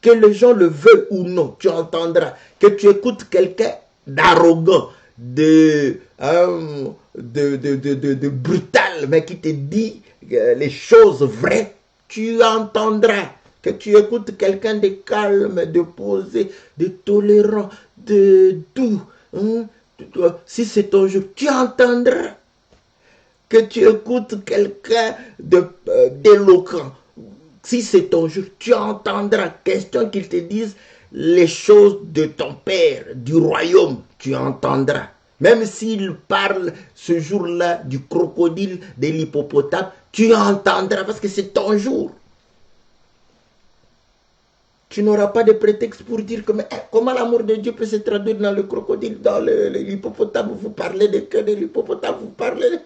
Que les gens le veulent ou non, tu entendras. Que tu écoutes quelqu'un d'arrogant, de brutal, mais qui te dit les choses vraies, tu entendras. Que tu écoutes quelqu'un de calme, de posé, de tolérant, de doux. Hein? Si c'est ton jour, tu entendras. Que tu écoutes quelqu'un d'éloquent. Si c'est ton jour, tu entendras. Question qu'il te dise les choses de ton Père, du royaume, tu entendras. Même s'il parle ce jour-là du crocodile, de l'hippopotame, tu entendras parce que c'est ton jour. Tu n'auras pas de prétexte pour dire que mais, comment l'amour de Dieu peut se traduire dans le crocodile, dans l'hippopotame. Vous parlez de que de l'hippopotame, vous parlez de...